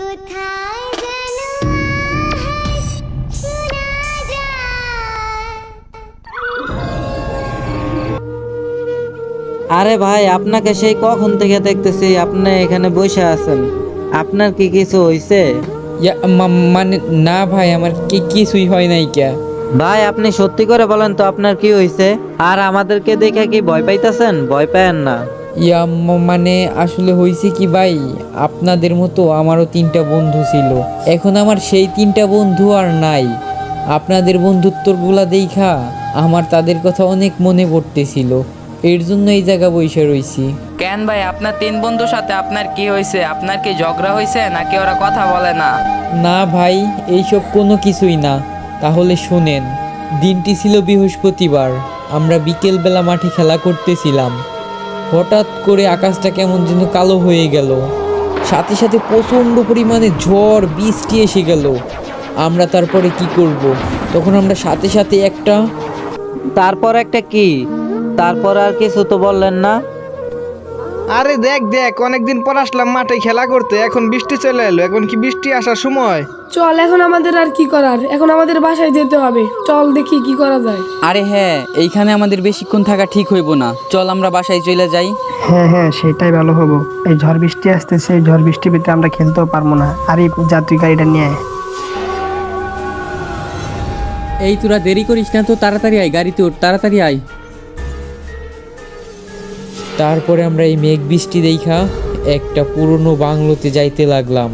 আরে ভাই, আপনাকে সেই কখন থেকে দেখতেছি আপনি এখানে বসে আছেন। আপনার কি কিছু হইছে? মানে না ভাই, আমার কিছুই হয় নাই কে। ভাই আপনি সত্যি করে বলেন তো আপনার কি হইছে? আর আমাদেরকে দেখে কি ভয় পাইতেছেন? ভয় পায়েন না। মানে আসলে হয়েছে কি ভাই, আপনাদের মতো আমারও 3টা বন্ধু ছিল। এখন আমার সেই 3টা বন্ধু আর নাই। আপনাদের বন্ধুত্বগুলা দেখা আমার তাদের কথা অনেক মনে পড়তেছিল, এর জন্য এই জায়গা বসে রইছি। কেন ভাই, আপনার 3 বন্ধুর সাথে আপনার কি হয়েছে? আপনার কি ঝগড়া হয়েছে নাকি ওরা কথা বলে না? না ভাই, এইসব কোনো কিছুই না। তাহলে শোনেন, দিনটি ছিল বৃহস্পতিবার। আমরা বিকেলবেলা মাঠে খেলা করতেছিলাম। হঠাৎ করে আকাশটা কেমন যেন কালো হয়ে গেল, সাথে সাথে প্রচণ্ড পরিমাণে ঝড় বৃষ্টি এসে গেল। আমরা তারপরে কি করব? তখন আমরা সাথে সাথে একটা তারপর একটা কি? তারপর আর কিছু তো বললেন না। আরে দেখ দেখ, অনেকদিন পর আসলাম মাঠে খেলা করতে, এখন বৃষ্টি চলে এলো। এখন কি বৃষ্টি আসার সময়? চল, এখন আমাদের আর কি করার, এখন আমাদের বাসায় যেতে হবে। চল দেখি কি করা যায়। আরে হ্যাঁ, এইখানে আমাদের বেশিক্ষণ থাকা ঠিক হইব না। চল আমরা বাসায় চলে যাই। হ্যাঁ হ্যাঁ, সেটাই ভালো হবো। এই ঝড় বৃষ্টি আসতেছে, এই ঝড় বৃষ্টির ভিতরে আমরা খেলতেও পারবো না। আর এই যাত্রী গাড়িটা নিয়ে আয়। এই তোরা দেরি করিস না তো, তাড়াতাড়ি আয়, গাড়িতে ওঠ, তাড়াতাড়ি আয়। তারপরে আমরা এই মেঘ বৃষ্টি দেখা একটা পুরনো বাংলোতে যাইতে লাগলাম,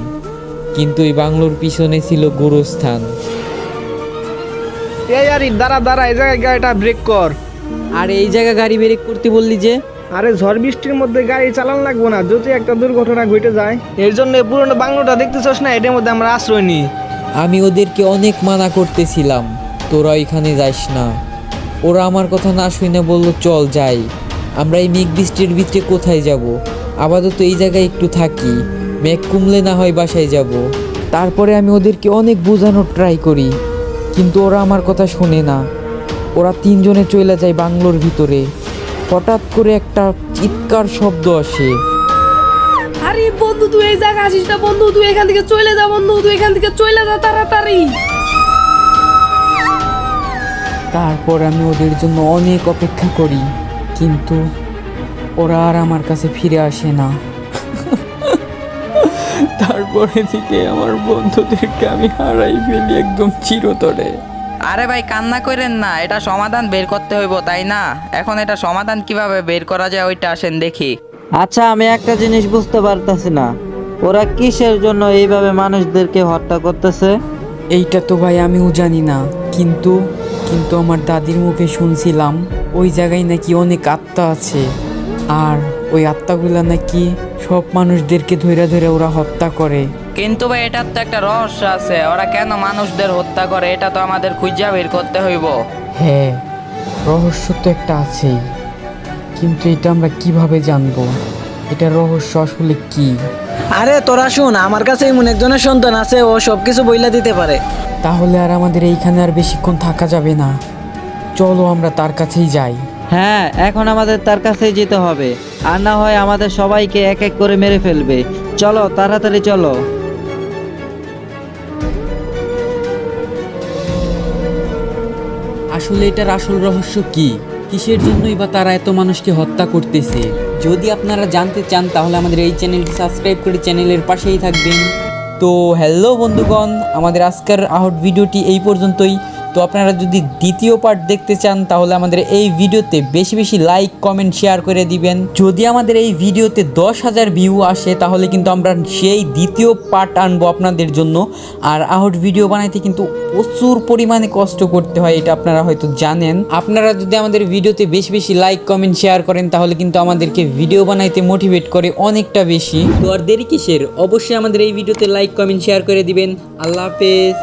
কিন্তু এই বাংলোর পিছনে ছিল গোরস্থান। এই আরে দাঁড়া দাঁড়া, এই জায়গায় গাড়িটা ব্রেক কর। আর এই জায়গা গাড়ি ব্রেক করতে বললি যে? আরে ঝড় বৃষ্টির মধ্যে গাড়ি চালান লাগবো না, যদি একটা দুর্ঘটনা ঘটে যায়। এর জন্য এই পুরনো বাংলোটা দেখতেছস না, এটার মধ্যে আমরা আশ্রয় নিই। আমি ওদেরকে অনেক মানা করতেছিলাম, তোরা এখানে যাস না। ওরা আমার কথা না শুনে বলল চল যাই। আমরা এই মেঘ বৃষ্টির ভিতরে কোথায় যাব? আপাতত এই জায়গায় একটু থাকি, মেঘ কমলে না হয় বাসায় যাব। তারপরে আমি ওদেরকে অনেক বোঝানোর ট্রাই করি, কিন্তু ওরা আমার কথা শোনে না। ওরা 3 জনে চলে যায় বাংলোর ভিতরে। হঠাৎ করে একটা চিৎকার শব্দ আসে। আরে বন্ধু, তুই এই জায়গা আসিস না বন্ধু, তুই এখান থেকে চলে যা বন্ধু, তুই এখান থেকে চলে যা তাড়াতাড়ি। তারপর আমি ওদের জন্য অনেক অপেক্ষা করি, কিন্তু ওরা আর আমার কাছে ফিরে আসে না। তারপরে থেকে আমার বন্ধুদেরকে আমি হারাই ফেলি একদম চিরতরে। আরে ভাই কান্না করেন না, এটা সমাধান বের করতে হইব, তাই না? এখন এটা সমাধান কিভাবে বের করা যায় ওইটা আসেন দেখি। আচ্ছা, আমি একটা জিনিস বুঝতে পারতাছি না, ওরা কিসের জন্য এইভাবে মানুষদেরকে হত্যা করতেছে? এইটা তো ভাই আমিও জানি না, কিন্তু আমার দাদির মুখে শুনছিলাম ওই জায়গায় নাকি অনেক আত্মা আছে, আর ওই আত্মাগুলা নাকি সব মানুষদেরকে ধরে ধরে ওরা হত্যা করে। কিন্তু ভাই এটার তো একটা রহস্য আছে, ওরা কেন মানুষদের হত্যা করে এটা তো আমাদের খুঁজে বের করতে হইব। হ্যাঁ, রহস্য তো একটা আছেই, কিন্তু এটা আমরা কিভাবে জানবো এটা রহস্য আসলে কি? আরে তোরা শুন, আমার কাছে এমন একজনের সন্তান আছে, ও সবকিছু বইলা দিতে পারে। তাহলে আর আমাদের এইখানে আর বেশিক্ষণ থাকা যাবে না, চলো আমরা তার কাছেই যাই। হ্যাঁ, এখন আমাদের তার কাছেই যেতে হবে, আর না হয় আমাদের সবাইকে এক এক করে মেরে ফেলবে। চলো তাড়াতাড়ি চলো। আসলে এটার আসল রহস্য কি? কিসের জন্যই বা তারা এত মানুষকে হত্যা করতেছে? যদি আপনারা জানতে চান তাহলে আমাদের এই চ্যানেলটি সাবস্ক্রাইব করে চ্যানেলের পাশেই থাকবেন। তো হ্যালো বন্ধুগণ, আমাদের আজকের আহট ভিডিওটি এই পর্যন্তই। তো আপনারা যদি দ্বিতীয় পার্ট দেখতে চান তাহলে আমাদের এই ভিডিওতে বেশি বেশি লাইক কমেন্ট শেয়ার করে দিবেন। যদি আমাদের এই ভিডিওতে 10,000 ভিউ আসে তাহলে কিন্তু আমরা সেই দ্বিতীয় পার্ট আনবো আপনাদের জন্য। আর আহট ভিডিও বানাইতে কিন্তু প্রচুর পরিমাণে কষ্ট করতে হয়, এটা আপনারা হয়তো জানেন। আপনারা যদি আমাদের ভিডিওতে বেশি বেশি লাইক কমেন্ট শেয়ার করেন তাহলে কিন্তু আমাদেরকে ভিডিও বানাইতে মোটিভেট করে অনেকটা বেশি। তো আর দেরি কিসের, অবশ্যই আমাদের এই ভিডিওতে লাইক কমেন্ট শেয়ার করে দিবেন। আল্লাহ হাফেজ।